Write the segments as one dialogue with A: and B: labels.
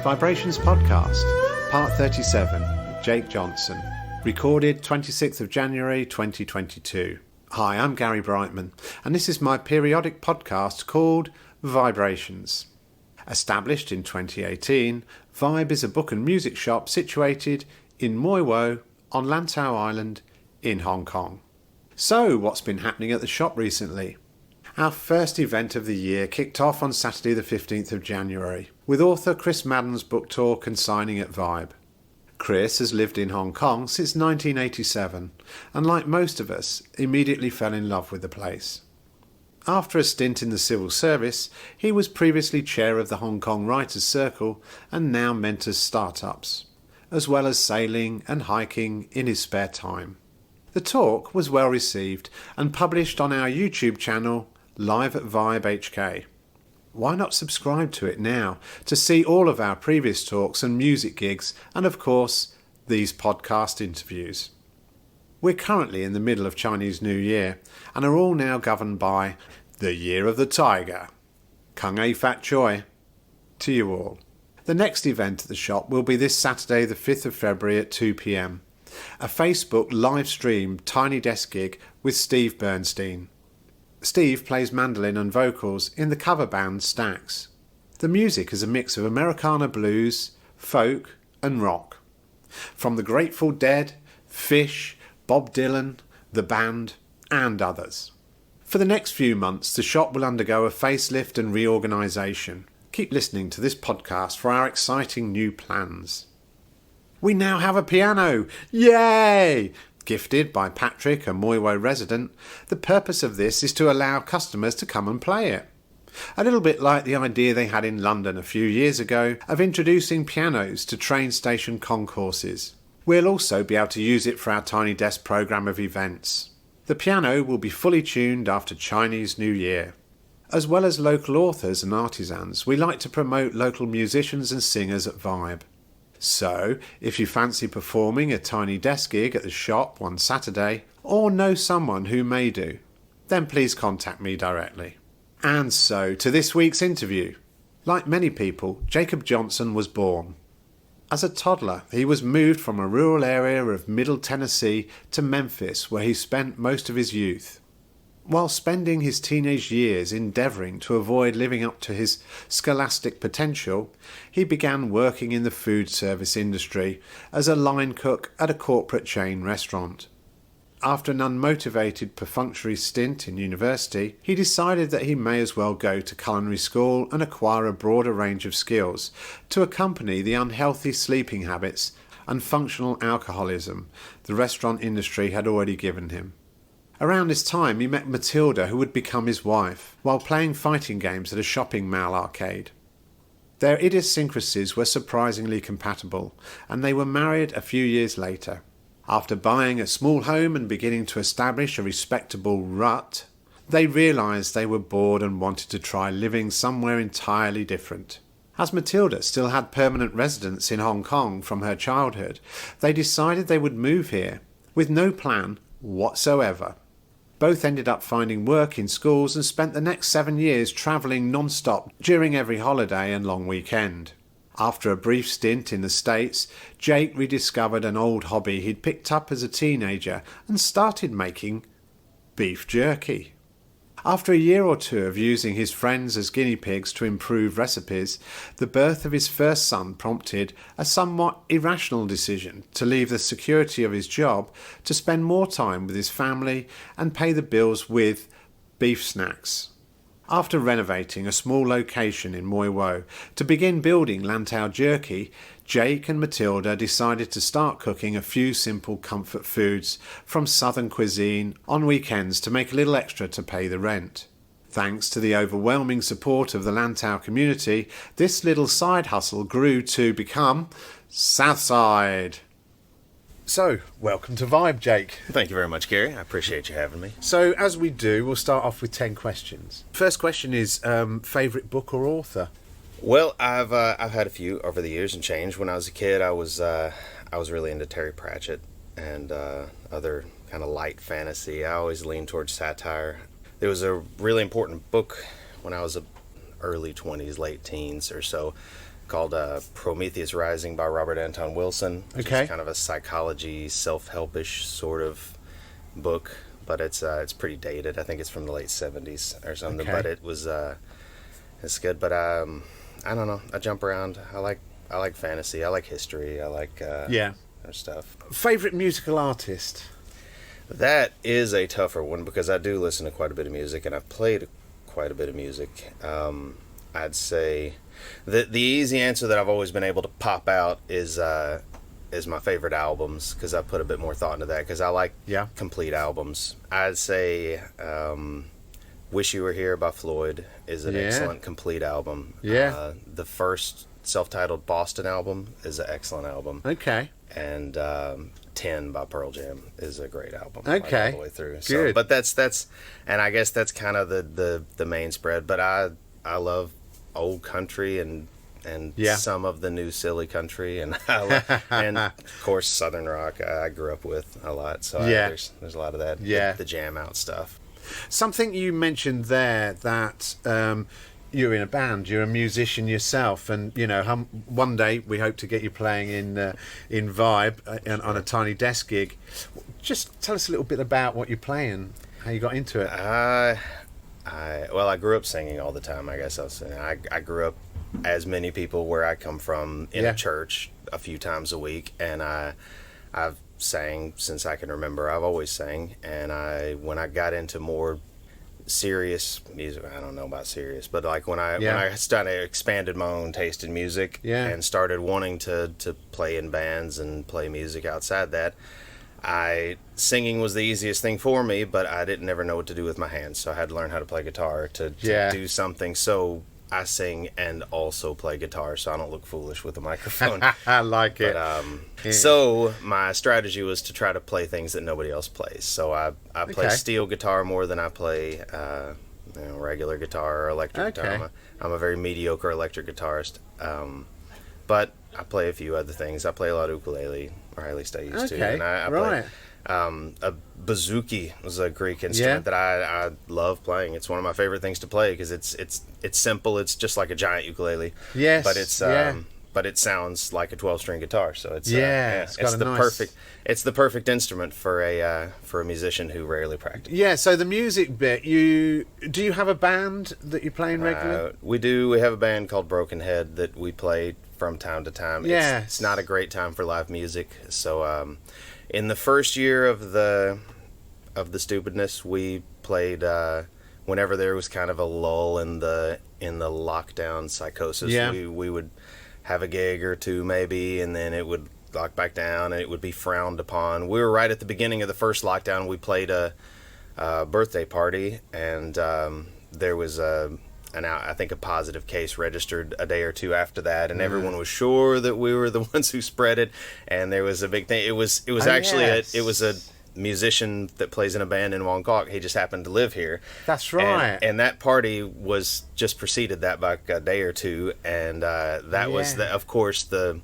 A: VIBErations Podcast, Part 37, Jake Johnson, recorded 26th of January 2022. Hi, I'm Gary Brightman, and this is my periodic podcast called VIBErations. Established in 2018, Vibe is a book and music shop situated in Moi Wo on Lantau Island in Hong Kong. So, what's been happening at the shop recently? Our first event of the year kicked off on Saturday the 15th of January, with author Chris Madden's book talk and signing at Vibe. Chris has lived in Hong Kong since 1987, and like most of us, immediately fell in love with the place. After a stint in the civil service, he was previously chair of the Hong Kong Writers' Circle and now mentors startups, as well as sailing and hiking in his spare time. The talk was well received and published on our YouTube channel, Live at Vibe HK. Why not subscribe to it now to see all of our previous talks and music gigs and, of course, these podcast interviews? We're currently in the middle of Chinese New Year and are all now governed by the Year of the Tiger. Kung Ei Fat Choi. To you all. The next event at the shop will be this Saturday the 5th of February at 2 p.m. A Facebook live stream Tiny Desk gig with Steve Bernstein. Steve plays mandolin and vocals in the cover band Stax. The music is a mix of Americana blues, folk and rock. From the Grateful Dead, Fish, Bob Dylan, The Band and others. For the next few months, the shop will undergo a facelift and reorganisation. Keep listening to this podcast for our exciting new plans. We now have a piano! Yay! Gifted by Patrick, a Moi Wo resident, the purpose of this is to allow customers to come and play it. A little bit like the idea they had in London a few years ago of introducing pianos to train station concourses. We'll also be able to use it for our Tiny Desk programme of events. The piano will be fully tuned after Chinese New Year. As well as local authors and artisans, we like to promote local musicians and singers at Vibe. So, if you fancy performing a Tiny Desk gig at the shop one Saturday, or know someone who may do, then please contact me directly. And so, to this week's interview. Like many people, Jacob Johnson was born. As a toddler, he was moved from a rural area of Middle Tennessee to Memphis, where he spent most of his youth. While spending his teenage years endeavouring to avoid living up to his scholastic potential, he began working in the food service industry as a line cook at a corporate chain restaurant. After an unmotivated perfunctory stint in university, he decided that he may as well go to culinary school and acquire a broader range of skills to accompany the unhealthy sleeping habits and functional alcoholism the restaurant industry had already given him. Around this time he met Matilda, who would become his wife, while playing fighting games at a shopping mall arcade. Their idiosyncrasies were surprisingly compatible, and they were married a few years later. After buying a small home and beginning to establish a respectable rut, they realised they were bored and wanted to try living somewhere entirely different. As Matilda still had permanent residence in Hong Kong from her childhood, they decided they would move here, with no plan whatsoever. Both ended up finding work in schools and spent the next 7 years travelling non-stop during every holiday and long weekend. After a brief stint in the States, Jake rediscovered an old hobby he'd picked up as a teenager and started making beef jerky. After a year or two of using his friends as guinea pigs to improve recipes, the birth of his first son prompted a somewhat irrational decision to leave the security of his job to spend more time with his family and pay the bills with beef snacks. After renovating a small location in Moi Wo to begin building Lantau jerky, Jake and Matilda decided to start cooking a few simple comfort foods from southern cuisine on weekends to make a little extra to pay the rent. Thanks to the overwhelming support of the Lantau community, this little side hustle grew to become Southside. So, welcome to Vibe, Jake.
B: Thank you very much, Gary. I appreciate you having me.
A: So, as we do, we'll start off with 10 questions. First question is, favourite book or author?
B: Well, I've had a few over the years and change. When I was a kid, I was really into Terry Pratchett and other kind of light fantasy. I always leaned towards satire. There was a really important book when I was early 20s, late teens or so. called Prometheus Rising by Robert Anton Wilson. Which is kind of a psychology, self-helpish sort of book, but it's pretty dated. I think it's from the late 70s or something. But it was it's good. But I don't know. I jump around. I like fantasy. I like history. I like stuff.
A: Favorite musical artist?
B: That is a tougher one because I do listen to quite a bit of music, and I've played quite a bit of music. I'd say the easy answer that I've always been able to pop out is my favorite albums, because I put a bit more thought into that, because I like complete albums. I'd say Wish You Were Here by Floyd is an excellent complete album. The first self-titled Boston album is an excellent album. And 10 by Pearl Jam is a great album. All the way through. So, but that's and I guess that's kind of the main spread. But I love old country and some of the new silly country, and and of course Southern rock I grew up with a lot. So there's a lot of that. The jam out stuff.
A: Something you mentioned there, that you're in a band, you're a musician yourself, and you know, one day we hope to get you playing in Vibe on a tiny desk gig. Just tell us a little bit about what you're playing, how you got into it.
B: I grew up singing all the time. I guess I grew up, as many people where I come from, in a church a few times a week, and I've sang since I can remember. I've always sang, and when I got into more serious music, I don't know about serious, but like when I started expanded my own taste in music and started wanting to play in bands and play music outside that, singing was the easiest thing for me, but I didn't ever know what to do with my hands, so I had to learn how to play guitar to do something. So I sing and also play guitar, so I don't look foolish with a microphone.
A: I like it.
B: But, so my strategy was to try to play things that nobody else plays. So I play steel guitar more than I play regular guitar or electric guitar. I'm a very mediocre electric guitarist. But I play a few other things. I play a lot of ukulele, or at least I used to. And I play a bouzouki was a Greek instrument that I love playing. It's one of my favorite things to play because it's simple. It's just like a giant ukulele.
A: Yes.
B: But it's but it sounds like a 12-string guitar. So it's it's the perfect instrument for a musician who rarely practices.
A: Yeah. So the music bit, do you have a band that you play in regularly?
B: We do. We have a band called Broken Head that we play from time to time. It's not a great time for live music. So in the first year of the stupidness, we played whenever there was kind of a lull in the lockdown psychosis. We would have a gig or two maybe, and then it would lock back down and it would be frowned upon. We were right at the beginning of the first lockdown. We played a birthday party, and there was I think a positive case registered a day or two after that, and everyone was sure that we were the ones who spread it, and there was a big thing. It was actually it was a musician that plays in a band in Woonsocket. He just happened to live here.
A: That's right.
B: And that party was just preceded that by a day or two, and that was of course the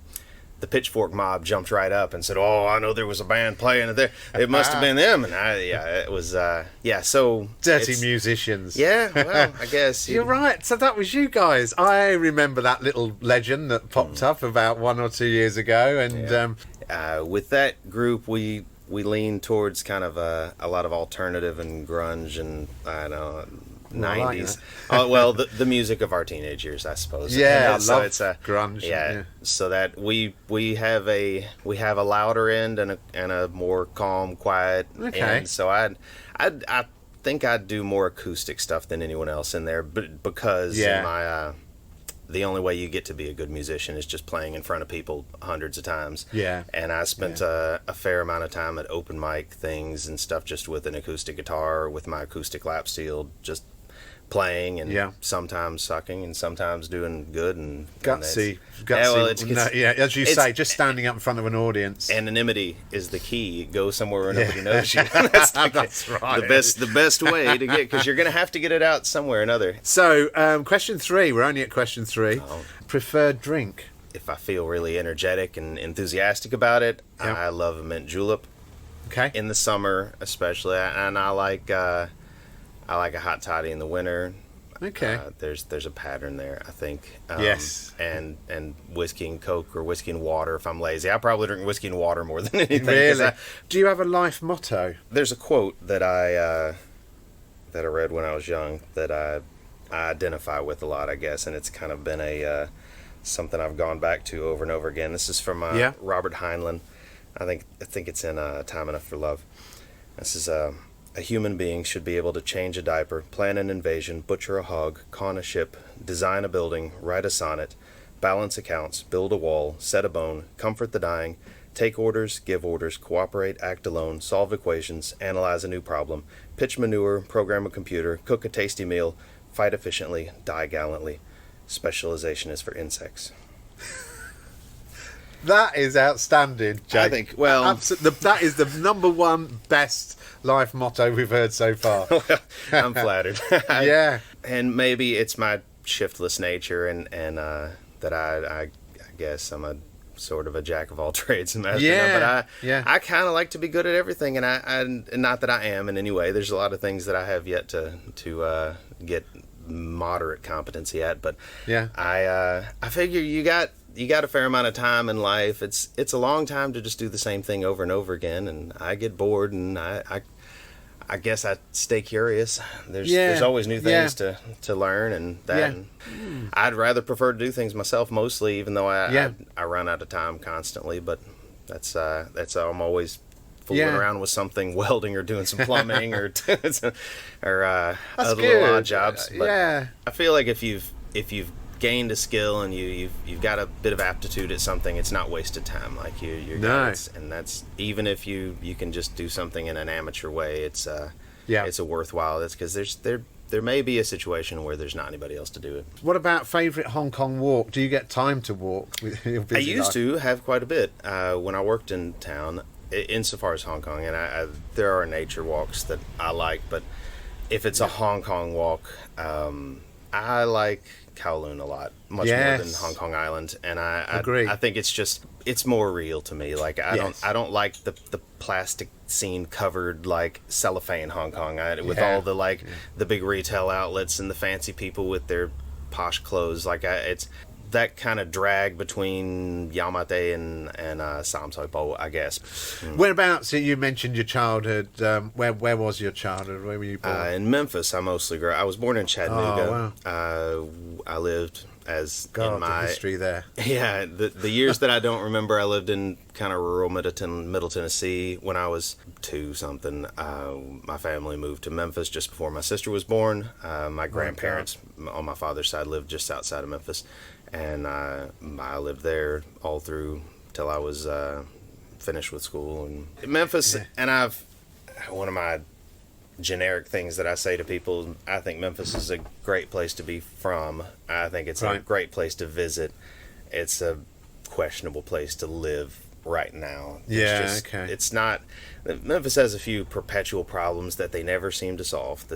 B: Pitchfork mob jumped right up and said, "Oh, I know there was a band playing there. It must have been them." And it was So
A: dirty musicians.
B: Yeah, well, I guess
A: you're right. So that was you guys. I remember that little legend that popped up about 1 or 2 years ago, and
B: with that group, we leaned towards kind of a lot of alternative and grunge, and I don't know. 90s. Well, the music of our teenage years, I suppose.
A: Yeah,
B: so
A: love
B: it's
A: grunge.
B: Yeah, so that we have a louder end and a more calm, quiet end. So I think I'd do more acoustic stuff than anyone else in there, but because the only way you get to be a good musician is just playing in front of people hundreds of times. Yeah. And I spent a fair amount of time at open mic things and stuff just with an acoustic guitar, with my acoustic lap steel, just playing and sometimes sucking and sometimes doing good and
A: gutsy. As you say, just standing up in front of an audience.
B: Anonymity is the key. Go somewhere where nobody knows you. That's
A: right.
B: The best way to get, because you're going to have to get it out somewhere or another.
A: So, question 3. We're only at question 3. Preferred drink?
B: If I feel really energetic and enthusiastic about it, I love a mint julep.
A: Okay.
B: In the summer, especially, and I like a hot toddy in the winter.
A: Okay.
B: There's a pattern there, I think.
A: Yes.
B: And whiskey and Coke or whiskey and water if I'm lazy. I probably drink whiskey and water more than anything.
A: Really? Do you have a life motto?
B: There's a quote that I read when I was young that I identify with a lot, I guess, and it's kind of been a something I've gone back to over and over again. This is from Robert Heinlein. I think it's in Time Enough for Love. This is a human being should be able to change a diaper, plan an invasion, butcher a hog, con a ship, design a building, write a sonnet, balance accounts, build a wall, set a bone, comfort the dying, take orders, give orders, cooperate, act alone, solve equations, analyze a new problem, pitch manure, program a computer, cook a tasty meal, fight efficiently, die gallantly. Specialization is for insects.
A: That is outstanding, Jake.
B: I think, well...
A: that is the number one best life motto we've heard so far.
B: I'm flattered.
A: Yeah.
B: And maybe it's my shiftless nature and that I guess I'm a sort of a jack of all trades and master none, but I kind of like to be good at everything, and I not that I am in any way. There's a lot of things that I have yet to get moderate competency at, but I figure you got a fair amount of time in life. It's a long time to just do the same thing over and over again, and I get bored, and I guess I stay curious. There's always new things to learn, and that. And I'd rather prefer to do things myself mostly, even though I run out of time constantly. But that's I'm always fooling around with something, welding or doing some plumbing or other little odd jobs. But I feel like if you've gained a skill and you've got a bit of aptitude at something, it's not wasted time. Like you're
A: nice.
B: And that's even if you can just do something in an amateur way, it's a worthwhile. That's because there may be a situation where there's not anybody else to do it.
A: What about favourite Hong Kong walk? Do you get time to walk with your busy
B: I used
A: life?
B: to have quite a bit when I worked in town, insofar as Hong Kong, and there are nature walks that I like, but if it's a Hong Kong walk, I like Kowloon a lot, much more than Hong Kong Island, and I agree. I think it's more real to me. Like I don't like the plastic scene covered like cellophane Hong Kong with all the the big retail outlets and the fancy people with their posh clothes. Like it's that kind of drag between Yamate and Sam Soi Po, I guess.
A: Whereabouts? You mentioned your childhood. Where was your childhood? Where were you born?
B: In Memphis, I mostly grew up. I was born in Chattanooga.
A: Oh, wow.
B: I lived in
A: the history there.
B: Yeah, the years that I don't remember, I lived in kind of rural Middle Tennessee. When I was 2-something, my family moved to Memphis just before my sister was born. My grandparents on my father's side lived just outside of Memphis, and I lived there all through till I was finished with school. And Memphis, and one of my generic things that I say to people, I think Memphis is a great place to be from. I think it's a great place to visit. It's a questionable place to live right now. It's not. Memphis has a few perpetual problems that they never seem to solve.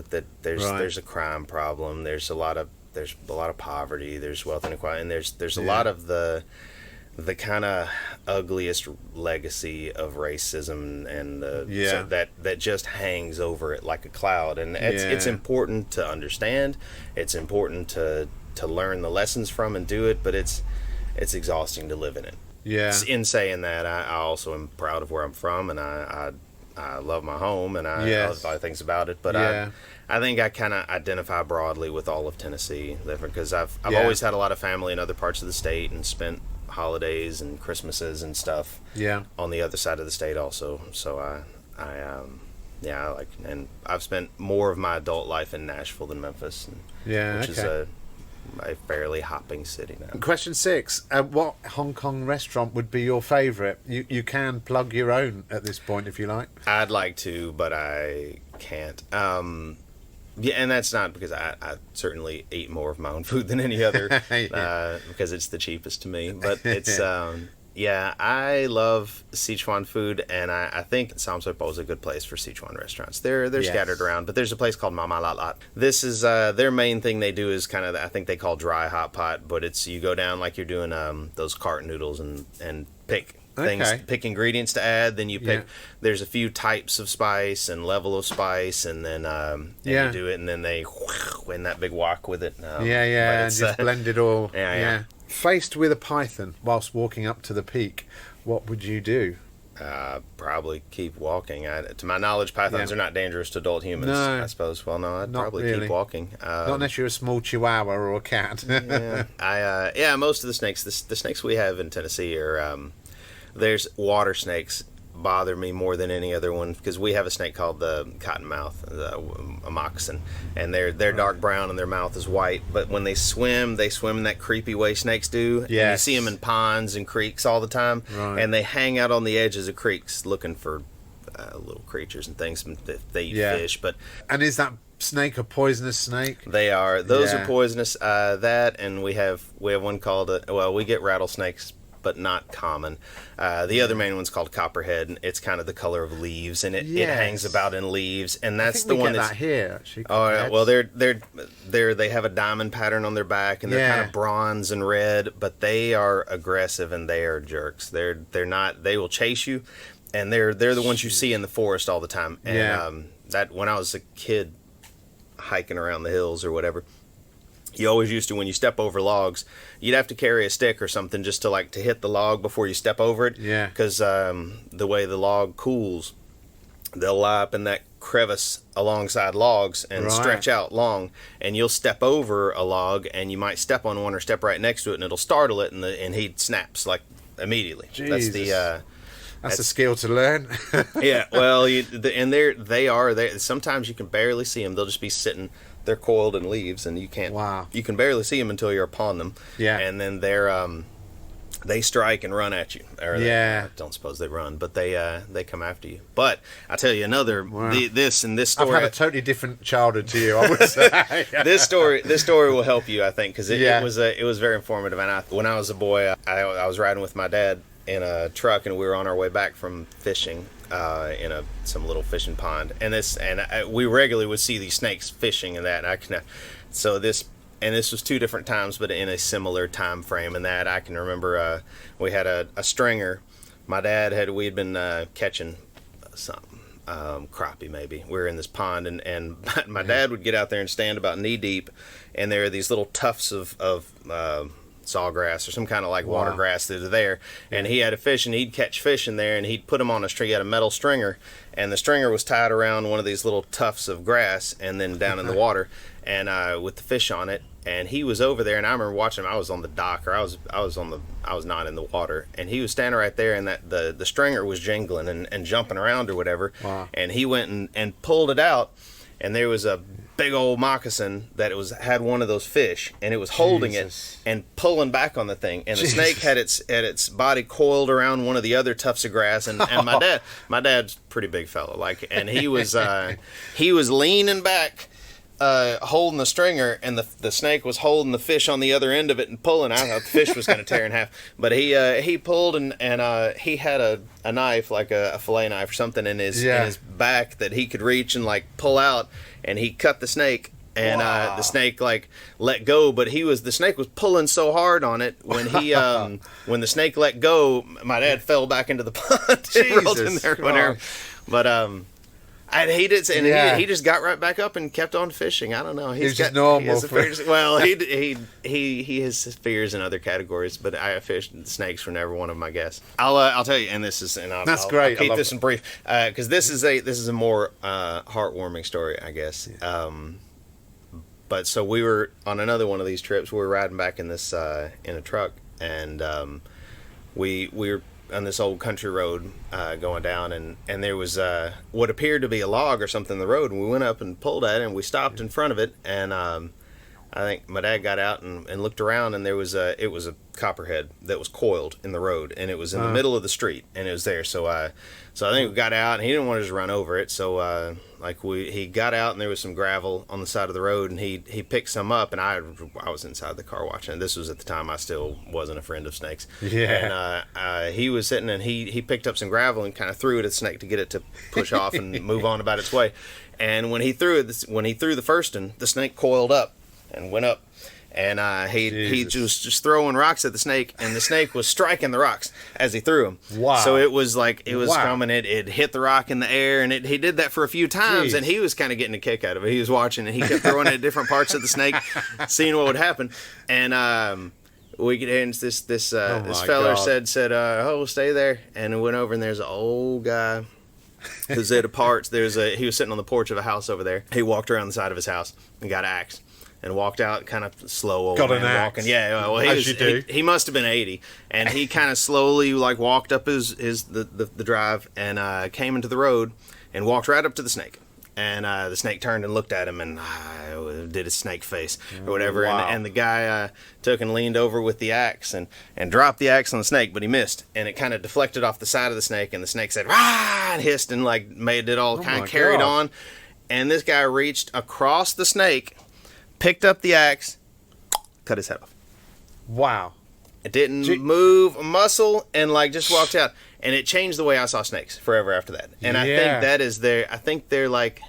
B: There's a crime problem. There's a lot of poverty. There's wealth inequality, and there's a lot of the kind of ugliest legacy of racism and so that just hangs over it like a cloud. And it's important to understand. It's important to learn the lessons from and do it, but it's exhausting to live in it. Yeah. In saying that, I also am proud of where I'm from, and I love my home, and I love a lot of things about it. But I think I kind of identify broadly with all of Tennessee, because I've always had a lot of family in other parts of the state and spent holidays and Christmases and stuff on the other side of the state also. So I like, and I've spent more of my adult life in Nashville than Memphis, which is a fairly hopping city now.
A: Question 6, what Hong Kong restaurant would be your favourite? You can plug your own at this point if you like.
B: I'd like to, but I can't. And that's not because I certainly eat more of my own food than any other, because it's the cheapest to me. But it's, I love Sichuan food, and I think Sam Soi Po is a good place for Sichuan restaurants. They're scattered around, but there's a place called Mama Lat Lat. This is, their main thing they do is kind of, I think they call dry hot pot, but it's, you go down like you're doing those cart noodles and pick things,
A: Okay.
B: pick ingredients to add. Then you pick.
A: Yeah.
B: There's a few types of spice and level of spice, and then
A: Yeah.
B: you do it, and then they in that big wok with it.
A: Yeah,
B: but
A: and
B: it's,
A: just blend it all.
B: Yeah.
A: Faced with a python whilst walking up to the peak, what would you do?
B: Probably keep walking. To my knowledge, pythons are not dangerous to adult humans.
A: No.
B: I suppose. Well, no, I'd
A: Not
B: probably
A: really.
B: keep walking.
A: Not unless you're a small chihuahua or a cat.
B: Most of the snakes, the snakes we have in Tennessee are, there's water snakes bother me more than any other one, because we have a snake called the cottonmouth, a moccasin, and they're dark brown and their mouth is white. But when they swim in that creepy way snakes do. And you see them in ponds and creeks all the time, and they hang out on the edges of creeks looking for little creatures and things. They eat fish, but
A: And is that snake a poisonous snake?
B: they are. Those are poisonous. That, and we have one called we get rattlesnakes, but not common. The other main one's called Copperhead, and it's kind of the color of leaves, and it hangs about in leaves, and that's the one that's
A: here. Actually,
B: well, they have a diamond pattern on their back, and they're kind of bronze and red, but they are aggressive and they are jerks. They're not. They will chase you, and they're the ones you see in the forest all the time. And that when I was a kid, hiking around the hills or whatever, you always used to, when you step over logs, you'd have to carry a stick or something just to hit the log before you step over it.
A: Yeah.
B: Because the way the log cools, they'll lie up in that crevice alongside logs and stretch out long, and you'll step over a log and you might step on one or step right next to it, and it'll startle it, and he snaps immediately.
A: Jesus. That's a skill to learn.
B: Yeah. Well, they are. Sometimes you can barely see them. They'll just be sitting. They're coiled in leaves, and you can't.
A: Wow.
B: You can barely see them until you're upon them. Yeah. And then they strike and run at you. I don't suppose they run, but they come after you. But I tell you another. This story.
A: I've had a totally different childhood to you, I would say.
B: This story will help you, I think, because it was very informative. And when I was a boy, I was riding with my dad in a truck, and we were on our way back from fishing in some little fishing pond, and we regularly would see these snakes fishing and that. And this was two different times, but in a similar time frame. And that I can remember, we had a stringer. My dad we'd been catching something, crappie maybe. We were in this pond, and my dad would get out there and stand about knee deep, and there are these little tufts of sawgrass or some kind of water grass that are there, and he had a fish, and he'd catch fish in there, and he'd put them on a string. He had a metal stringer, and the stringer was tied around one of these little tufts of grass, and then down in the water, and with the fish on it. And he was over there, and I remember watching him. I was on the dock, or I was not in the water, and he was standing right there, and that the stringer was jingling and jumping around or whatever. And he went and pulled it out, and there was a big old moccasin that had one of those fish, and it was holding it and pulling back on the thing, and the snake had its body coiled around one of the other tufts of grass, and my dad's a pretty big fellow, and he was leaning back, holding the stringer, and the snake was holding the fish on the other end of it and pulling. I thought the fish was going to tear in half, but he pulled, and he had a knife, like a fillet knife or something in his back that he could reach and pull out, and he cut the snake, and the snake let go, but the snake was pulling so hard on it when he when the snake let go, my dad fell back into the pond. He rolled in there, whatever. But and he did, and he just got right back up and kept on fishing. I don't know. He's
A: just normal.
B: Well, he has fears in other categories, but snakes were never one of my guests. I'll tell you, and this is, and
A: that's great.
B: I'll keep this in brief, because this is a more heartwarming story, I guess. But so we were on another one of these trips. We were riding back in this in a truck, and we were on this old country road going down, and there was what appeared to be a log or something in the road, and we went up and pulled at it, and we stopped in front of it, and I think my dad got out and looked around, and it was a copperhead that was coiled in the road, and it was in the middle of the street, and it was there. So I think we got out, and he didn't want to just run over it. So he got out, and there was some gravel on the side of the road, and he picked some up, and I was inside the car watching. And this was at the time I still wasn't a friend of snakes. Yeah. And he was sitting, and he picked up some gravel and kind of threw it at the snake to get it to push off and move on about its way. And when he threw the first one, the snake coiled up and went up, And he was just throwing rocks at the snake, and the snake was striking the rocks as he threw them.
A: Wow.
B: So it was like, it was coming, it hit the rock in the air, and he did that for a few times, and he was kind of getting a kick out of it. He was watching, and he kept throwing it at different parts of the snake, seeing what would happen. And this fella said, oh, stay there. And we went over, and there's an old guy who's at a part. He was sitting on the porch of a house over there. He walked around the side of his house and got an axe and walked out, kind of slow old
A: got
B: man
A: an axe.
B: walking. Yeah, well, he must have been 80, and he kind of slowly like walked up the drive and came into the road and walked right up to the snake. And the snake turned and looked at him and did a snake face or whatever.
A: Wow.
B: And the guy took and leaned over with the axe and dropped the axe on the snake, but he missed. And it kind of deflected off the side of the snake, and the snake said, "Rah!" and hissed and like made it all kind of carried on. And this guy reached across the snake, picked up the axe, cut his head off.
A: Wow.
B: It didn't move a muscle and like just walked out. And it changed the way I saw snakes forever after that. And I think that is I think they're like,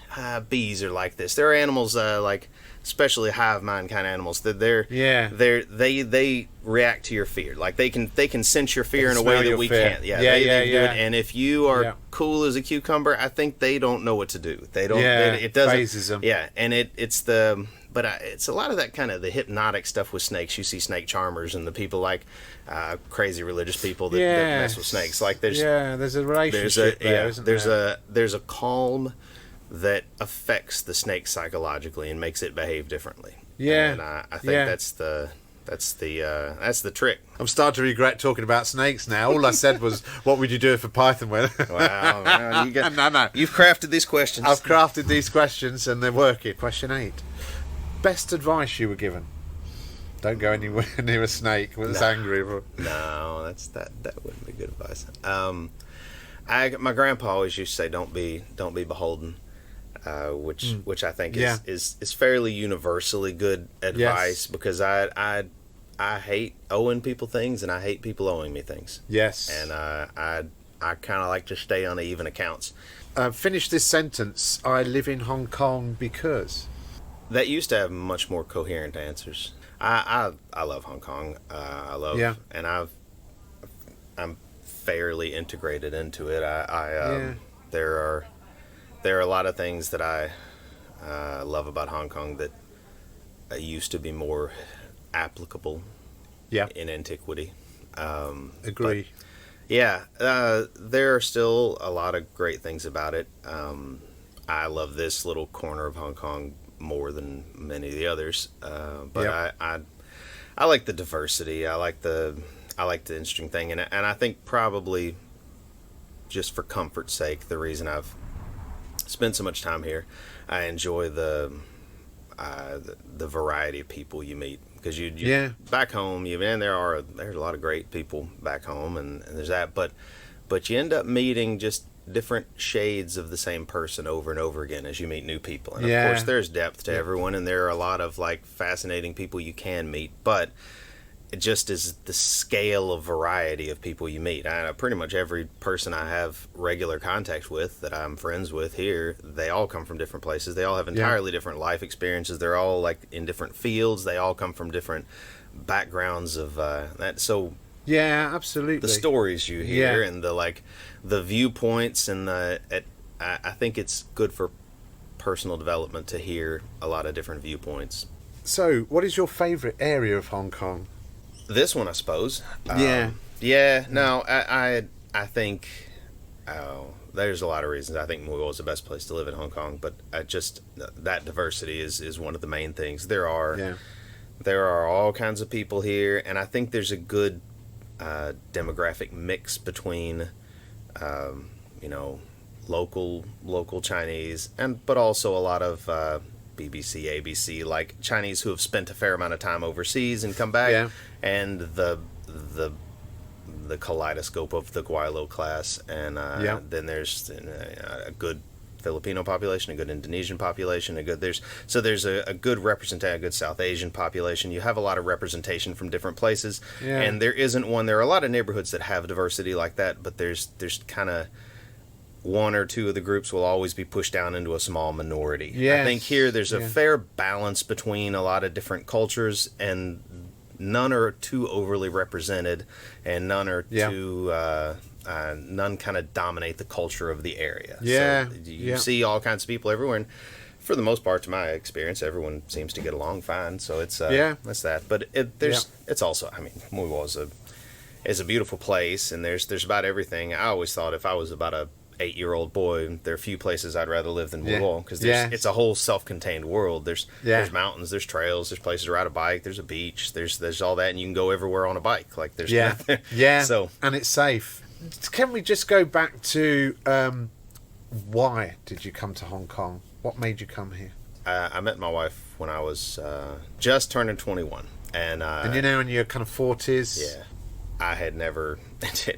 B: bees are like this. They're animals like, especially hive mind kind of animals. That they react to your fear. Like they can sense your fear in a way that we can't. They do it. And if you are cool as a cucumber, I think they don't know what to do. They don't. It doesn't
A: phases them.
B: Yeah, and it's the. But it's a lot of that kind of the hypnotic stuff with snakes. You see snake charmers and the people like crazy religious people that mess with snakes. Like there's
A: a relationship isn't there?
B: There's a calm that affects the snake psychologically and makes it behave differently.
A: Yeah,
B: and I think that's the trick.
A: I'm starting to regret talking about snakes now. All I said was, what would you do if a python went?
B: Wow, man,
A: no.
B: You've crafted these questions.
A: I've crafted these questions and they're working. Question 8. Best advice you were given? Don't go anywhere near a snake when it's angry.
B: No, that wouldn't be good advice. My grandpa always used to say, "Don't be beholden," which I think is fairly universally good advice because I hate owing people things and I hate people owing me things.
A: Yes,
B: and I kind of like to stay on even accounts.
A: Finish this sentence. I live in Hong Kong because.
B: That used to have much more coherent answers. I love Hong Kong. And I'm fairly integrated into it. There are a lot of things that I love about Hong Kong that used to be more applicable in antiquity.
A: Agree.
B: There are still a lot of great things about it. I love this little corner of Hong Kong more than many of the others, but I like the diversity. I like the interesting thing, and I think probably just for comfort's sake, the reason I've spent so much time here, I enjoy the variety of people you meet because you back home there's a lot of great people back home and there's that, but you end up meeting just different shades of the same person over and over again as you meet new people. And of course there's depth to everyone, and there are a lot of like fascinating people you can meet, but it just is the scale of variety of people you meet. Pretty much every person I have regular contact with that I'm friends with here, they all come from different places. They all have entirely different life experiences. They're all like in different fields. They all come from different backgrounds of that. So
A: yeah, absolutely.
B: The stories you hear and the viewpoints and I think it's good for personal development to hear a lot of different viewpoints.
A: So, what is your favorite area of Hong Kong?
B: This one, I suppose. I think there's a lot of reasons. I think Mughal is the best place to live in Hong Kong, but just that diversity is one of the main things. There are all kinds of people here, and I think there's a good demographic mix between local Chinese but also a lot of BBC, ABC, like Chinese who have spent a fair amount of time overseas and come back, and the kaleidoscope of the Guaylo class, and then there's a good Filipino population, a good Indonesian population, there's a good representation, a good South Asian population. You have a lot of representation from different places, and there isn't one. There are a lot of neighborhoods that have diversity like that, but there's kind of one or two of the groups will always be pushed down into a small minority.
A: Yes.
B: I think here there's a fair balance between a lot of different cultures, and none are too overly represented, and none are too none kind of dominate the culture of the area.
A: Yeah.
B: So you see all kinds of people everywhere, and for the most part, to my experience, everyone seems to get along fine. So it's that's that. But it's also, I mean, Muywa is a beautiful place, and there's about everything. I always thought if I was about a 8-year-old boy, there are few places I'd rather live than Muywa, because it's a whole self-contained world. There's mountains, there's trails, there's places to ride a bike, there's a beach, there's all that, and you can go everywhere on a bike. Like there's
A: So and it's safe. Can we just go back to why did you come to Hong Kong? What made you come here?
B: I met my wife when I was just turning 21, and
A: you're now in your kind of 40s.
B: Yeah. I had never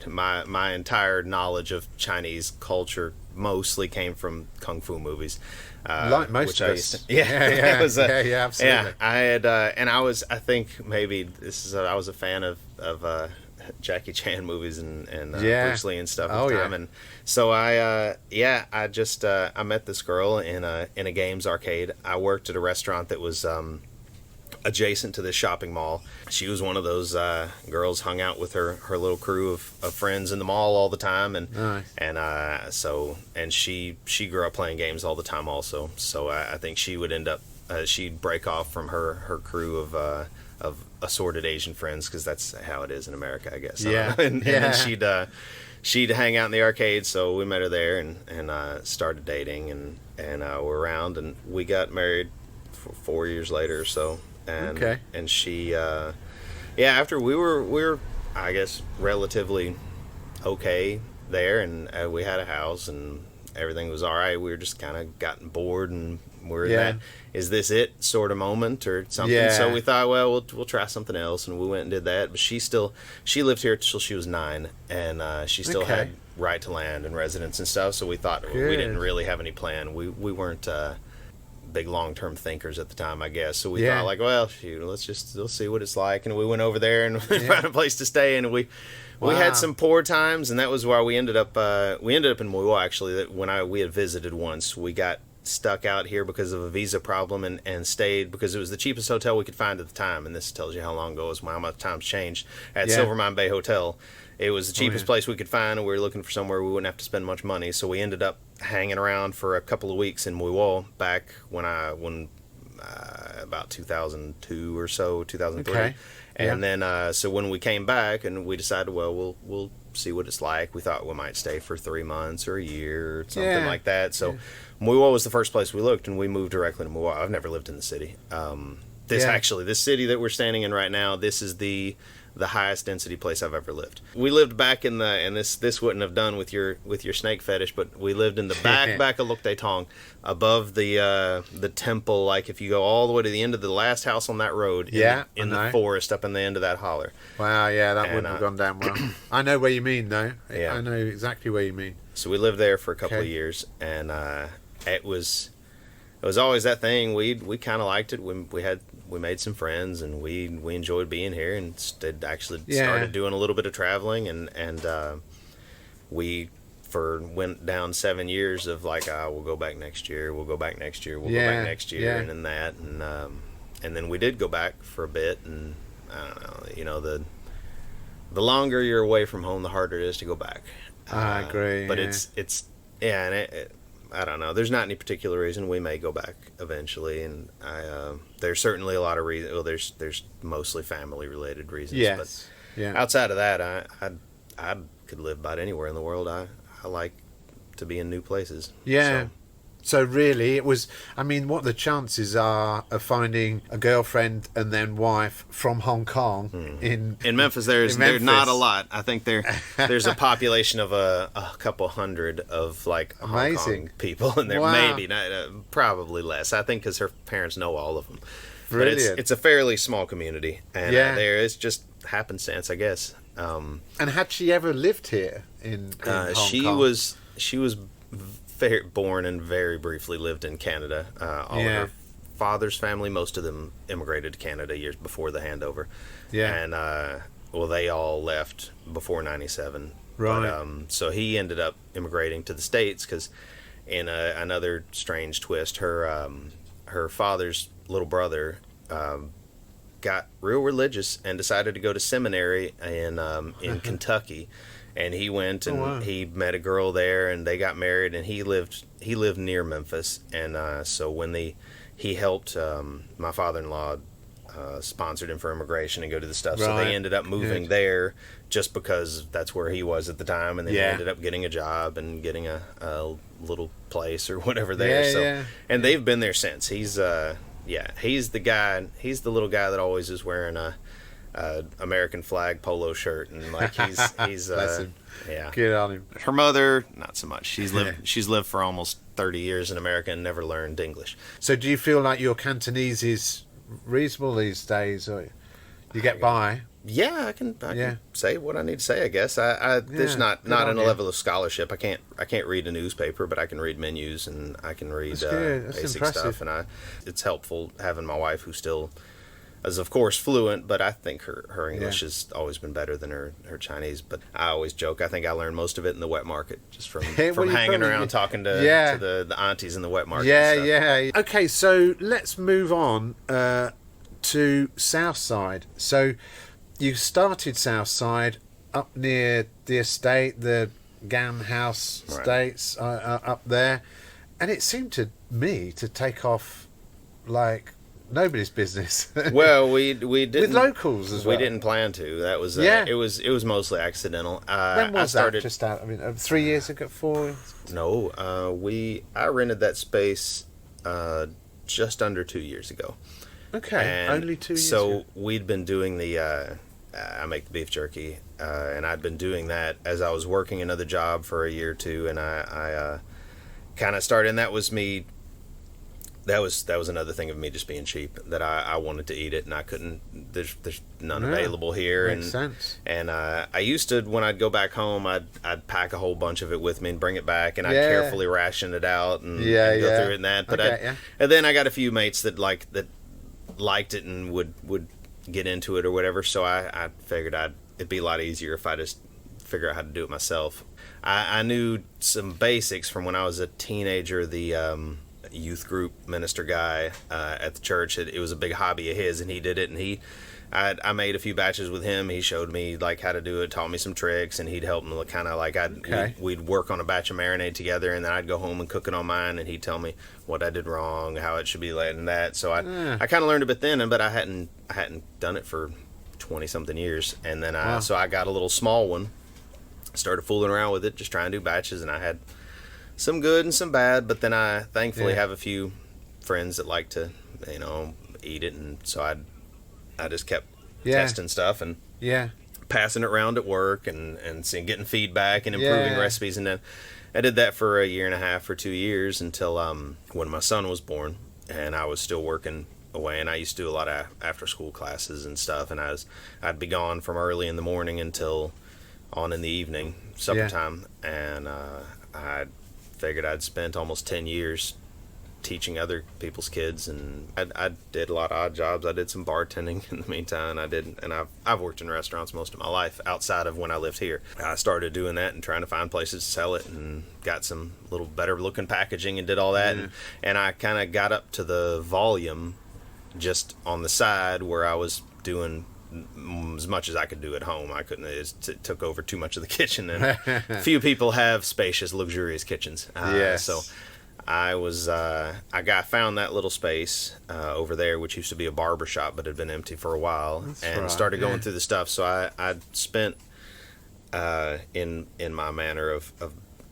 B: my entire knowledge of Chinese culture mostly came from kung fu movies,
A: like most of us.
B: It was,
A: absolutely.
B: Yeah, I had, and I think maybe I was a fan of Jackie Chan movies and Bruce Lee and stuff at the time, and so I just I met this girl in a games arcade. I worked at a restaurant that was adjacent to this shopping mall. She was one of those girls, hung out with her little crew of friends in the mall all the time, and she grew up playing games all the time also. So I think she would end up she'd break off from her crew of assorted Asian friends, because that's how it is in America, I guess. And then she'd hang out in the arcade, so we met her there and started dating, and we're around, and we got married 4 years later or so. And she, after we were, I guess, relatively okay there, and we had a house, and everything was all right. We were just kind of gotten bored, and we're in that, is this it sort of moment or something? Yeah. So we thought, well, we'll try something else, and we went and did that. But she lived here till she was 9, and she still had right to land and residence and stuff. So we thought we didn't really have any plan. We weren't big long-term thinkers at the time, I guess. So we thought, like, well, shoot, let's see what it's like. And we went over there and found a place to stay, and we had some poor times, and that was why we ended up in Muywa, actually. That when we had visited once, we got stuck out here because of a visa problem, and stayed because it was the cheapest hotel we could find at the time. And this tells you how long ago it was, how much times changed. At Silvermine Bay Hotel, it was the cheapest place we could find, and we were looking for somewhere we wouldn't have to spend much money. So we ended up hanging around for a couple of weeks in Muywa back when about 2002 or so, 2003. And then so when we came back, and we decided, well, we'll see what it's like. We thought we might stay for 3 months or a year or something like that. So Muywa was the first place we looked, and we moved directly to Muywa. I've never lived in the city. This city that we're standing in right now, this is the highest density place I've ever lived. We lived back in this wouldn't have done with your snake fetish, but we lived in the back of Luk Tay Tong, above the temple. Like if you go all the way to the end of the last house on that road, in the forest up in the end of that holler.
A: Wow, that wouldn't have gone down well. I know where you mean, though. Yeah. I know exactly where you mean.
B: So we lived there for a couple of years, and it was always that thing. We kind of liked it. We made some friends, and we enjoyed being here, and started doing a little bit of traveling, and we went down 7 years of like, we'll go back next year, we'll go back next year, we'll go back next year, and then that, and then we did go back for a bit, and I don't know, the longer you're away from home, the harder it is to go back.
A: I agree.
B: But I don't know. There's not any particular reason. We may go back eventually, and there's certainly a lot of reasons. Well, there's mostly family-related reasons.
A: Yes.
B: But outside of that, I could live about anywhere in the world. I like to be in new places.
A: Yeah. So really, it was. I mean, what the chances are of finding a girlfriend and then wife from Hong Kong in
B: Memphis? There's not a lot. I think there's a population of a couple hundred of like Hong Kong people, and there maybe not, probably less. I think because her parents know all of them.
A: Brilliant.
B: But it's a fairly small community, and there is just happenstance, I guess.
A: And had she ever lived here in Hong Kong?
B: She was born and very briefly lived in Canada. All of her father's family, most of them immigrated to Canada years before the handover. And they all left before 97
A: Right.
B: But, so he ended up immigrating to the States because in another strange twist, her father's little brother got real religious and decided to go to seminary in Kentucky, and he went and he met a girl there, and they got married, and he lived near Memphis, and so when he helped my father-in-law sponsored him for immigration and go to the stuff, so they ended up moving there just because that's where he was at the time, and then he ended up getting a job and getting a little place or whatever there. And they've been there since. He's he's the little guy that always is wearing a American flag polo shirt, and like he's
A: Good on him.
B: Her mother, not so much. She's lived for almost 30 years in America and never learned English.
A: So do you feel like your Cantonese is reasonable these days, or you get by?
B: Yeah, I can say what I need to say, I guess. There's not in a level of scholarship. I can't read a newspaper, but I can read menus and I can read basic stuff, and it's helpful having my wife who still is of course fluent, but I think her English has always been better than her Chinese. But I always joke, I think I learned most of it in the wet market, just from hanging around talking to the aunties in the wet market.
A: Okay, so let's move on to Southside. So you started Southside up near the estate, the Gam House estates up there, and it seemed to me to take off like nobody's business.
B: Well, we didn't
A: with locals as well.
B: We didn't plan to. That was it was mostly accidental.
A: When was that? Just out. I mean, 3 years ago, 4.
B: No, I rented that space just under 2 years ago.
A: Okay,
B: and
A: only 2 years.
B: So we'd been doing the. I make the beef jerky, and I'd been doing that as I was working another job for a year or two, and I kind of started. And that was me. That was another thing of me just being cheap, that I wanted to eat it and I couldn't. There's none available here.
A: Makes sense.
B: And I used to, when I'd go back home, I'd pack a whole bunch of it with me and bring it back, and I'd carefully ration it out and go through it and that. But and then I got a few mates that liked it and would get into it or whatever. So I figured it'd be a lot easier if I just figure out how to do it myself. I knew some basics from when I was a teenager. The youth group minister guy at the church, it was a big hobby of his, and he did it, and I made a few batches with him. He showed me like how to do it, taught me some tricks, and he'd help me kind of like we'd work on a batch of marinade together, and then I'd go home and cook it on mine, and he'd tell me what I did wrong, how it should be laid, and that. So I kind of learned a bit then, but I hadn't done it for 20 something years, and then so I got a little small one, started fooling around with it, just trying to do batches, and I had some good and some bad, but then I thankfully have a few friends that like to, eat it, and so I just kept testing stuff and passing it around at work and getting feedback and improving recipes, and then I did that for a year and a half or 2 years until when my son was born, and I was still working away, and I used to do a lot of after school classes and stuff, and I'd be gone from early in the morning until on in the evening, supper time, and I figured I'd spent almost 10 years teaching other people's kids, and I did a lot of odd jobs. I did some bartending in the meantime. I've worked in restaurants most of my life outside of when I lived here. I started doing that and trying to find places to sell it, and got some little better looking packaging and did all that, and I kind of got up to the volume just on the side where I was doing as much as I could do at home. I couldn't. It took over too much of the kitchen, and few people have spacious, luxurious kitchens. So I found that little space over there, which used to be a barber shop, but had been empty for a while. Started going through the stuff. So I spent in my manner of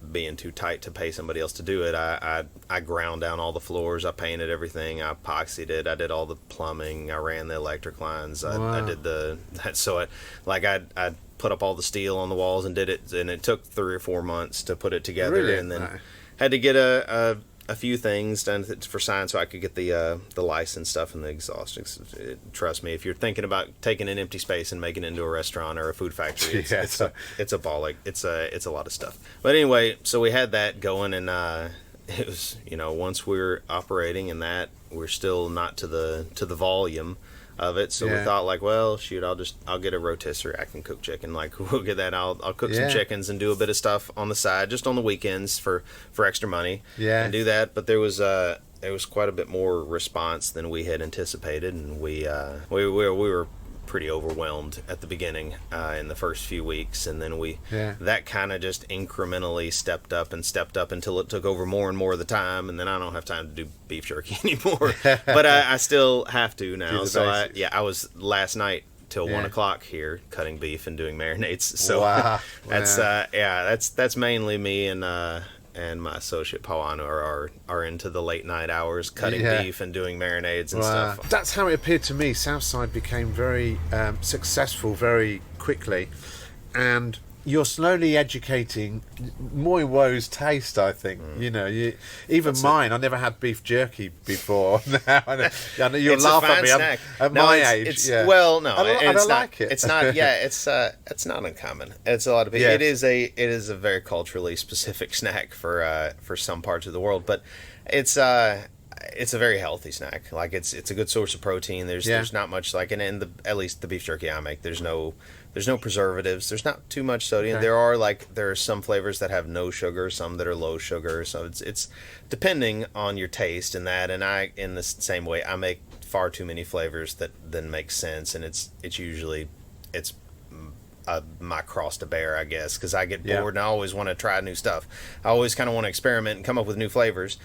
B: being too tight to pay somebody else to do it. I ground down all the floors. I painted everything. I epoxied it. I did all the plumbing. I ran the electric lines. I did I put up all the steel on the walls and did it. And it took 3 or 4 months to put it together. And then had to get a few things done for science so I could get the license stuff and the exhaust. Trust me, if you're thinking about taking an empty space and making it into a restaurant or a food factory, it's a ball. It's a lot of stuff. But anyway, so we had that going, and it was once we were operating in that, we're still not to the volume of it. So we thought like, well, shoot, I'll get a rotisserie. I can cook chicken. Like we'll get that. I'll cook some chickens and do a bit of stuff on the side, just on the weekends for extra money.
A: Yeah.
B: And do that. But there was quite a bit more response than we had anticipated, and we were pretty overwhelmed at the beginning in the first few weeks, and then that kind of just incrementally stepped up until it took over more and more of the time, and then I don't have time to do beef jerky anymore. But I still have to now. So I was last night till 1 o'clock here cutting beef and doing marinades. So that's mainly me and my associate Pawan are into the late night hours cutting beef and doing marinades and stuff.
A: That's how it appeared to me. Southside became very successful very quickly, and you're slowly educating Moi Wo's taste, I think. You know, mine. I never had beef jerky before. I know you'll laugh at me. At my age,
B: well, no,
A: I don't like it.
B: It's not. Yeah, it's not uncommon. It's a lot of people. Yeah. It is a very culturally specific snack for some parts of the world, but it's a very healthy snack. Like it's a good source of protein. There's not much like at least the beef jerky I make. There's no preservatives. There's not too much sodium. Okay. There are some flavors that have no sugar, some that are low sugar. So it's depending on your taste and that. And I, in the same way, I make far too many flavors that then make sense. And it's usually my cross to bear, I guess, because I get bored and I always want to try new stuff. I always kind of want to experiment and come up with new flavors,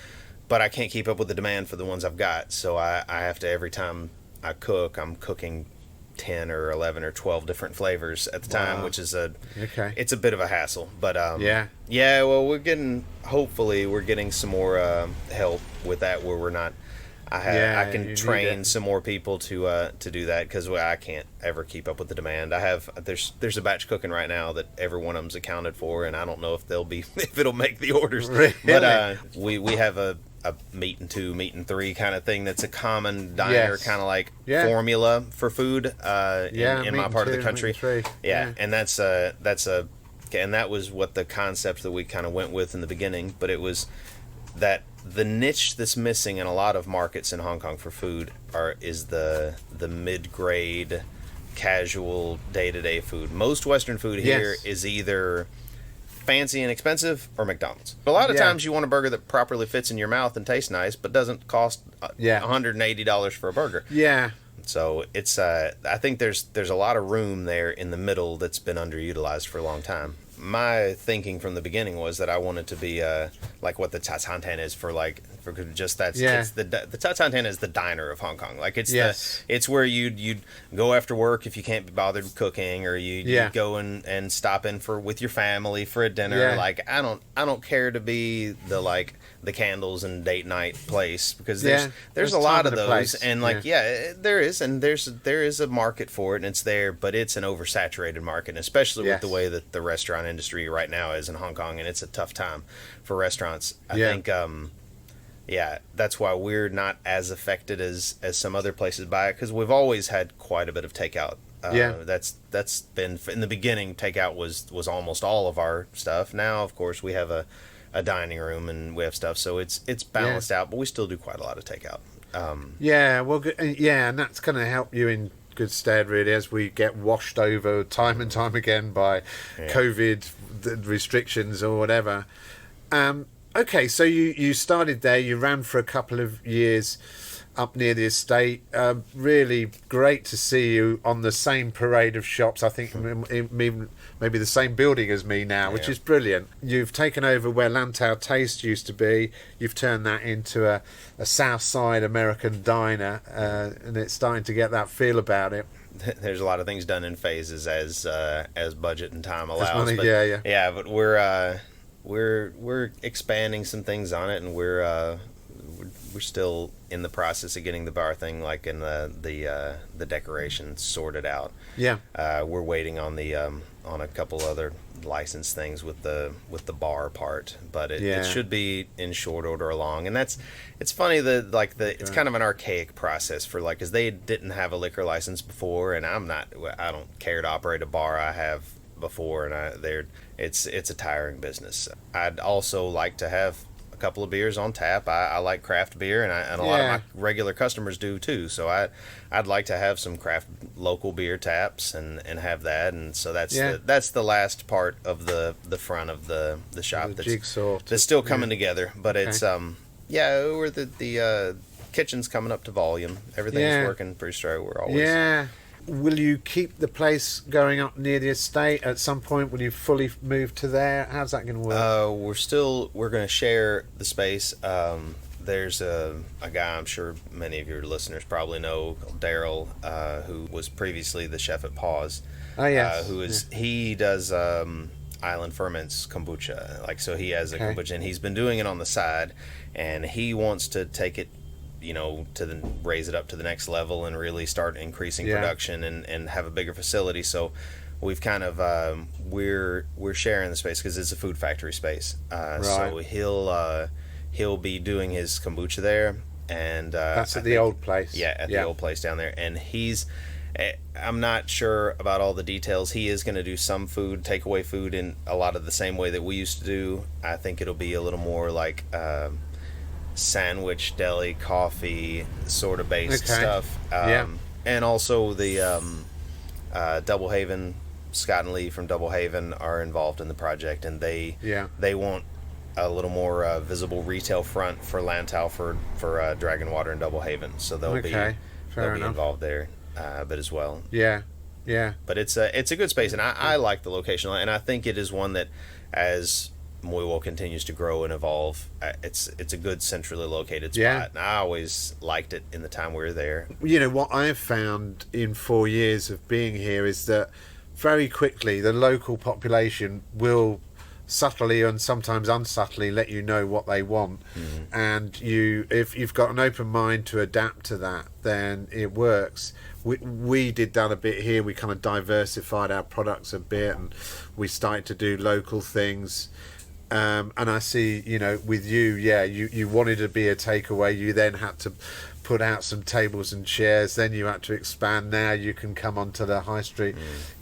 B: but I can't keep up with the demand for the ones I've got. So I have to, every time I cook, I'm cooking 10 or 11 or 12 different flavors at the time, which is it's a bit of a hassle, but well, hopefully we're getting some more help with that, where we're not I can train some more people to do that, because I can't ever keep up with the demand. There's a batch cooking right now that every one of them's accounted for, and I don't know if if it'll make the orders. Really? But we have a meat and 2, meat and 3 kind of thing. That's a common diner kind of like formula for food in my part of the country. And and that was what the concept that we kind of went with in the beginning. But it was that the niche that's missing in a lot of markets in Hong Kong for food is the mid-grade, casual, day-to-day food. Most Western food here is either fancy and expensive or McDonald's. A lot of times you want a burger that properly fits in your mouth and tastes nice, but doesn't cost $180 for a burger. So it's I think there's a lot of room there in the middle that's been underutilized for a long time. My thinking from the beginning was that I wanted to be like what the Tatantan is it's the Tatantan is the diner of Hong Kong. Like it's where you'd go after work if you can't be bothered cooking, or you'd go and stop in with your family for a dinner. Like I don't care to be the candles and date night place, because there's a lot of those place. And there is, and there is a market for it, and it's there, but it's an oversaturated market, and especially with the way that the restaurant industry right now is in Hong Kong, and it's a tough time for restaurants. I think that's why we're not as affected as some other places by it, because we've always had quite a bit of takeout. That's been, in the beginning, takeout was almost all of our stuff. Now, of course, we have a dining room and we have stuff, so it's balanced out, but we still do quite a lot of takeout. And that's going to help you in good stead, really, as we get washed over time and time again by COVID restrictions or whatever. Okay, so you started there, you ran for a couple of years up near the estate. Really great to see you on the same parade of shops. I think maybe the same building as me now, which is brilliant. You've taken over where Lantau Taste used to be. You've turned that into a South Side American diner, and it's starting to get that feel about it. There's a lot of things done in phases as budget and time allows.
A: Money,
B: but we're expanding some things on it, and we're still in the process of getting the bar thing, like in the decorations sorted out. We're waiting on a couple other license things with the bar part, but it should be in short order along. And it's funny that it's kind of an archaic process for because they didn't have a liquor license before, and I don't care to operate a bar. I have before, and it's a tiring business. I'd also like to have couple of beers on tap. I like craft beer, and a lot of my regular customers do too. So I'd like to have some craft local beer taps and have that. And so that's the last part of the front of the shop.
A: The jigsaw.
B: That's still coming together, but it's we're the kitchen's coming up to volume. Everything's working pretty straight. We're always
A: Will you keep the place going up near the estate at some point? Will you fully move to there? How's that going to work?
B: We're going to share the space. There's a guy I'm sure many of your listeners probably know, Daryl, who was previously the chef at Paws.
A: Oh yes.
B: He does Island Ferments kombucha. Like, so he has a kombucha, and he's been doing it on the side, and he wants to take it, raise it up to the next level and really start increasing production and have a bigger facility. So we've kind of we're sharing the space because it's a food factory space. Right. So he'll be doing his kombucha there, and
A: that's at the old place.
B: Yeah, at the old place down there. And I'm not sure about all the details. He is going to do some food, takeaway food, in a lot of the same way that we used to do. I think it'll be a little more like sandwich, deli, coffee sort of based stuff. And also the Double Haven, Scott and Lee from Double Haven are involved in the project, and they want a little more visible retail front for Lantau for Dragon Water and Double Haven, so they'll be involved there a bit as well. But it's a good space, and I like the location, and I think it is one that, as Moywell continues to grow and evolve, it's a good centrally located spot, and I always liked it in the time we were there.
A: What I've found in 4 years of being here is that very quickly the local population will subtly and sometimes unsubtly let you know what they want, and if you've got an open mind to adapt to that, then it works. We did that a bit here. We kind of diversified our products a bit, and we started to do local things. And I see, with you wanted to be a takeaway. You then had to put out some tables and chairs. Then you had to expand. Now you can come onto the high street.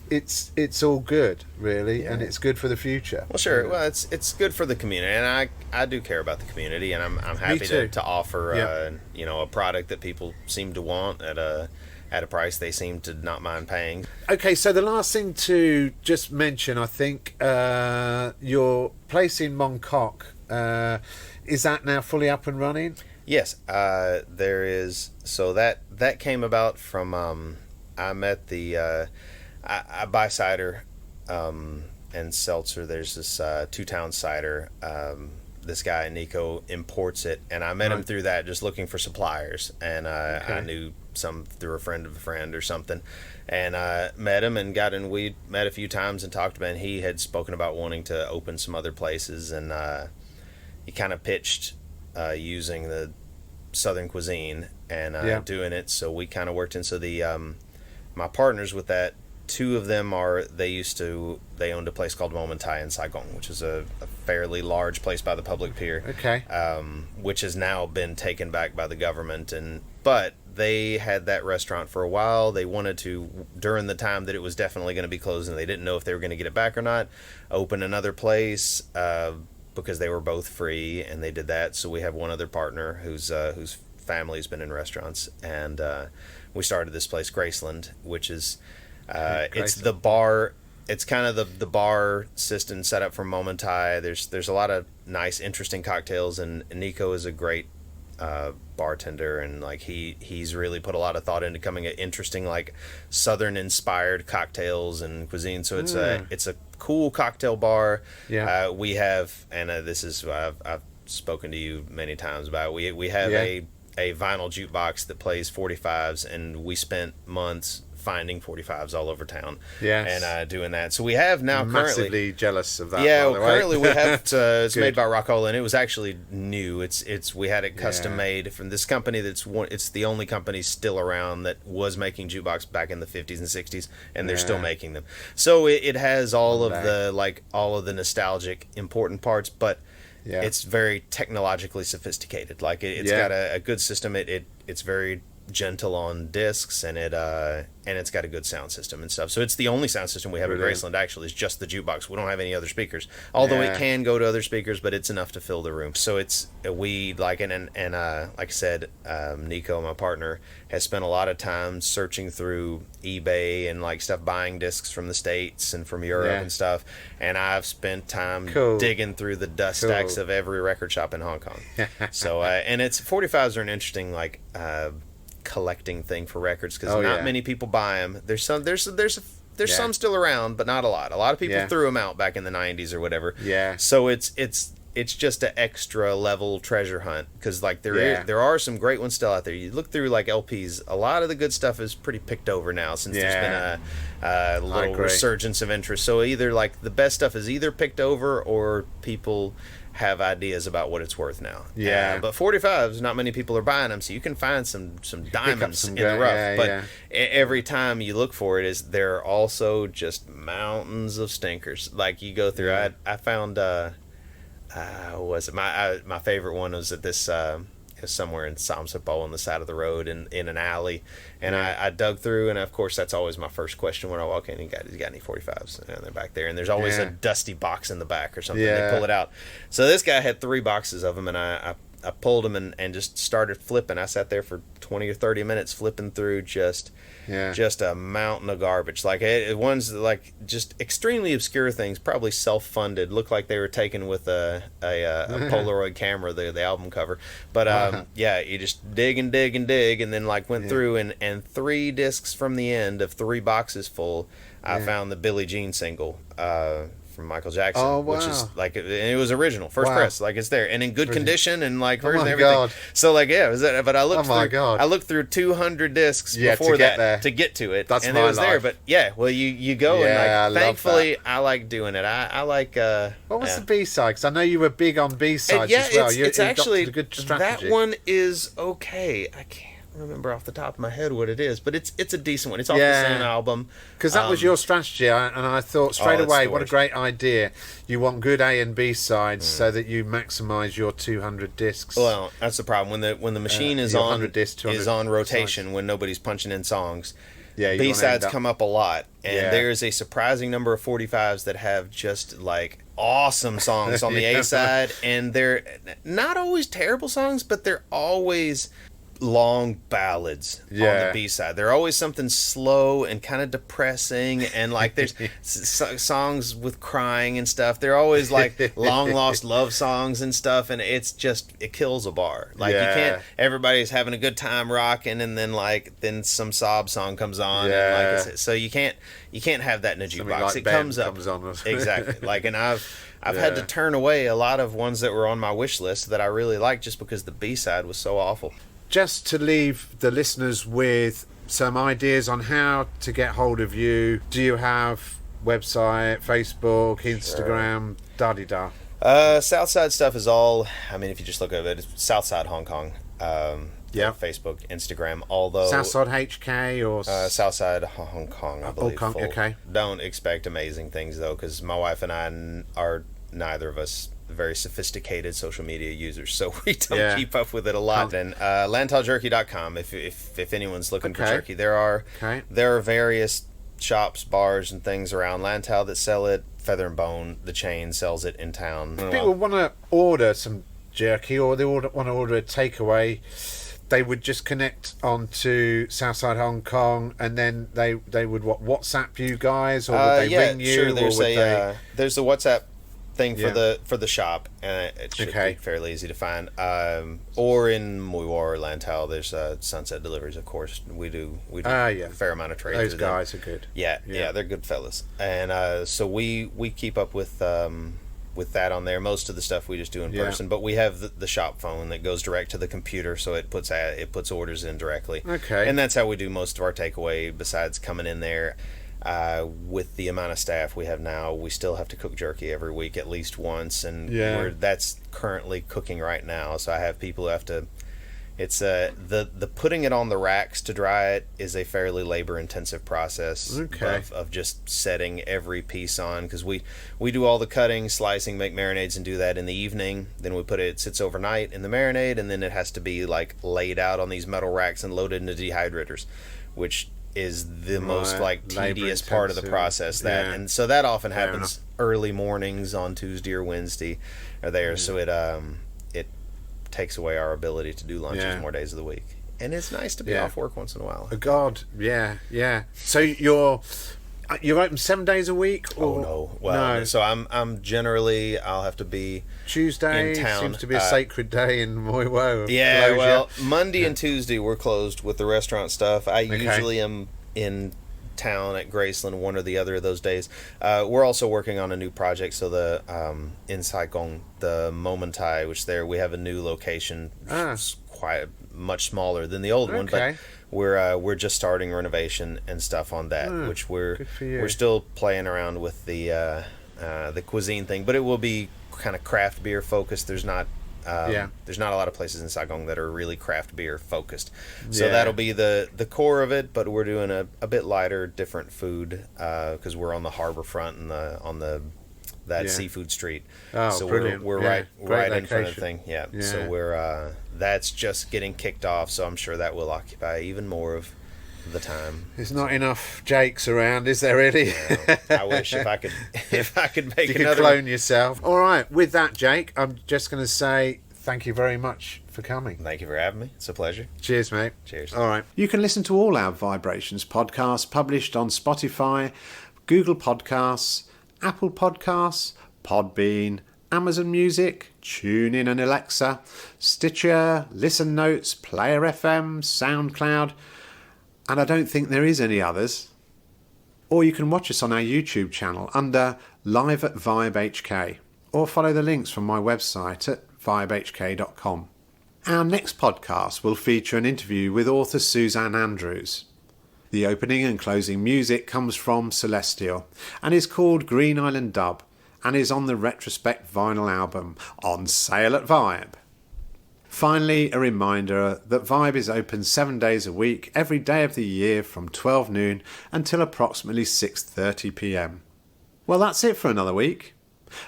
A: It's all good, really, and it's good for the future.
B: Well, sure. Well, it's good for the community, and I do care about the community, and I'm happy to offer a product that people seem to want at a price they seem to not mind paying.
A: Okay, so the last thing to just mention, I think, your place in Moncock, is that now fully up and running?
B: Yes, there is. So that came about from I met the I buy cider and seltzer. There's this Two Town cider. This guy Nico imports it, and I met him through that, just looking for suppliers, and I knew some through a friend of a friend or something, and I met him and we met a few times and talked about it. And he had spoken about wanting to open some other places, and he kind of pitched using the Southern cuisine and doing it. So we kind of worked in. So the my partners with that, two of them they owned a place called Momentai in Saigon, which is a fairly large place by the public pier. Which has now been taken back by the government, but they had that restaurant for a while. They wanted to, during the time that it was definitely going to be closing, they didn't know if they were going to get it back or not, open another place because they were both free, and they did that. So we have one other partner whose family's been in restaurants, and we started this place, Graceland, which is it's the bar. It's kind of the bar system set up for Momentai. There's a lot of nice, interesting cocktails, and Nico is a great bartender, and like he's really put a lot of thought into coming at interesting, like Southern inspired cocktails and cuisine. So it's a cool cocktail bar. We have, and this is I've spoken to you many times about. We have a vinyl jukebox that plays 45s, and we spent months finding 45s all over town and doing that. So we have now
A: massively jealous of that.
B: Currently we have it's made by Rockola, and it was actually new. It's we had it custom made from this company it's the only company still around that was making jukebox back in the 50s and 60s, and they're still making them. So it has all of the nostalgic important parts, but it's very technologically sophisticated. Like it's got a good system. It's very gentle on discs, and it's got a good sound system and stuff. So it's the only sound system we have at Graceland, actually, is just the jukebox. We don't have any other speakers, although it can go to other speakers, but it's enough to fill the room. So it's, we like, and like I said, Nico, my partner, has spent a lot of time searching through eBay and like stuff, buying discs from the States and from Europe and stuff, and I've spent time digging through the dust stacks of every record shop in Hong Kong. So and it's 45s are an interesting like collecting thing for records, because not many people buy them. There's some still around, but not a lot. A lot of people threw them out back in the 90s or whatever. So it's just an extra level treasure hunt, because like there are some great ones still out there. You look through like LPs, a lot of the good stuff is pretty picked over now, since there's been a little resurgence of interest. So either like the best stuff is either picked over, or people have ideas about what it's worth now. But 45s, not many people are buying them, so you can find some diamonds in the rough. But every time you look for it, there are also just mountains of stinkers. Like you go through, I found was it my favorite one was at this somewhere in Samsapo on the side of the road in an alley, and I dug through, and of course that's always my first question when I walk in. You got any 45s? And they're back there, and there's always a dusty box in the back or something. They pull it out. So this guy had 3 boxes of them, and I pulled them and just started flipping. I sat there for 20 or 30 minutes flipping through just a mountain of garbage. Like one's like just extremely obscure things, probably self-funded, looked like they were taken with a Polaroid camera, the album cover. But you just dig and dig and dig, and then like went through and 3 discs from the end of 3 boxes full, I found the Billie Jean single from Michael Jackson, which is like, it was original, first press, like it's there and in good condition, and like everything.
C: God.
B: So like it was that. But I looked I looked through 200 discs before that to get to it.
C: That's
B: and
C: my
B: it was
C: life.
B: there. But you go and like, thankfully I like doing it. I like
C: what was the B-side? Because I know you were big on B-sides as well.
B: It's actually
C: a good strategy.
B: That one is okay. I can't remember off the top of my head what it is, but it's a decent one. It's off the same album.
C: Because that was your strategy, and I thought straight away, what a great idea. You want good A and B sides so that you maximise your 200 discs.
B: Well, that's the problem. When the machine is on rotation,
C: sides.
B: when nobody's punching in songs,
C: Yeah,
B: B-sides come up a lot, and there's a surprising number of 45s that have just like awesome songs on the A side, and they're not always terrible songs, but they're always long ballads on the B-side. They're always something slow and kind of depressing, and like there's songs with crying and stuff. They're always like long lost love songs and stuff, and it kills a bar. Like you can't, everybody's having a good time rocking, and then some sob song comes on, and like so you can't have that in a jukebox.
C: Like
B: it
C: Ben
B: comes up
C: on.
B: Exactly. Like, and I've had to turn away a lot of ones that were on my wish list that I really liked just because the B-side was so awful.
C: Just to leave the listeners with some ideas on how to get hold of you, do you have website, Facebook, Instagram, da-di-da?
B: Southside stuff is all, I mean, if you just look at it, it's Southside Hong Kong. Facebook, Instagram, although...
C: Southside HK or...
B: Southside Hong Kong, I believe.
C: Okay.
B: Don't expect amazing things, though, because my wife and I are neither of us very sophisticated social media users, so we don't keep up with it a lot. And LantauJerky.com, if anyone's looking for jerky, there are various shops, bars, and things around Lantau that sell it. Feather and Bone, the chain, sells it in town.
C: People want to order some jerky, or they want to order a takeaway. They would just connect onto Southside Hong Kong, and then they would WhatsApp you guys, or would they ring you?
B: Sure. There's a WhatsApp thing for the shop, and it should be fairly easy to find. Or in Mui War or Lantau, there's Sunset Deliveries, of course. We do a fair amount of trade.
C: Those guys are good.
B: Yeah, they're good fellas. And so we keep up with that on there. Most of the stuff we just do in person, but we have the shop phone that goes direct to the computer, so it puts orders in directly.
C: Okay.
B: And that's how we do most of our takeaway, besides coming in there. With the amount of staff we have now, we still have to cook jerky every week at least once, and that's currently cooking right now. So I have people who have to It's the putting it on the racks to dry it is a fairly labor-intensive process.
C: Okay.
B: Of just setting every piece on, because we do all the cutting, slicing, make marinades, and do that in the evening. Then we put it sits overnight in the marinade, and then it has to be like laid out on these metal racks and loaded into dehydrators, which is the most like tedious part of the process. And so that often happens early mornings on Tuesday or Wednesday, or there. So it takes away our ability to do lunches more days of the week, and it's nice to be off work once in a while.
C: God, yeah. So you're open 7 days a week? Or?
B: Oh no, well, no. So I'm generally I'll have to be
C: Tuesday
B: in town.
C: Seems to be a sacred day in Moiwo.
B: Yeah, well, Monday and Tuesday we're closed with the restaurant stuff. I usually am in town at Graceland one or the other of those days. We're also working on a new project, so the in Saigon, the Momentai, which there we have a new location, quite much smaller than the old one, but we're just starting renovation and stuff on that, which we're still playing around with the cuisine thing, but it will be kind of craft beer focused. There's not a lot of places in Saigon that are really craft beer focused, so that'll be the core of it. But we're doing a bit lighter, different food because we're on the harbor front and on that seafood street. So
C: brilliant.
B: we're right in front of the thing. So we're that's just getting kicked off. So I'm sure that will occupy even more of the time.
C: There's not enough Jakes around, is there really?
B: I wish if I could make
C: you
B: another
C: could clone yourself. All right, with that, Jake, I'm just going to say thank you very much for coming.
B: Thank you for having me. It's a pleasure.
C: Cheers, mate.
B: Cheers.
C: All right.
A: You can listen to all our Vibrations podcasts published on Spotify, Google Podcasts, Apple Podcasts, Podbean, Amazon Music, TuneIn and Alexa, Stitcher, Listen Notes, Player FM, SoundCloud, and I don't think there is any others. Or you can watch us on our YouTube channel under Live at VibeHK, or follow the links from my website at vibehk.com. Our next podcast will feature an interview with author Suzanne Andrews. The opening and closing music comes from Celestial and is called Green Island Dub and is on the Retrospect vinyl album On Sale at Vibe. Finally, a reminder that Vibe is open 7 days a week, every day of the year from 12 noon until approximately 6:30 p.m. Well, that's it for another week.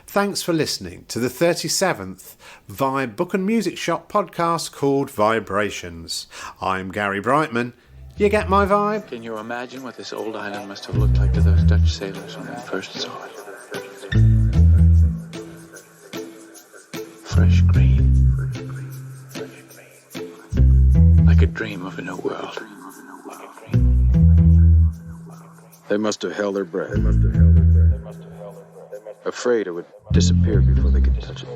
A: Thanks for listening to the 37th Vibe Book and Music Shop podcast called VIBErations. I'm Gary Brightman. You get my vibe?
D: Can you imagine what this old island must have looked like to those Dutch sailors when they first saw it? Fresh green. Like a dream of a new world.
E: They must have held their breath. Afraid it would disappear before they could touch it.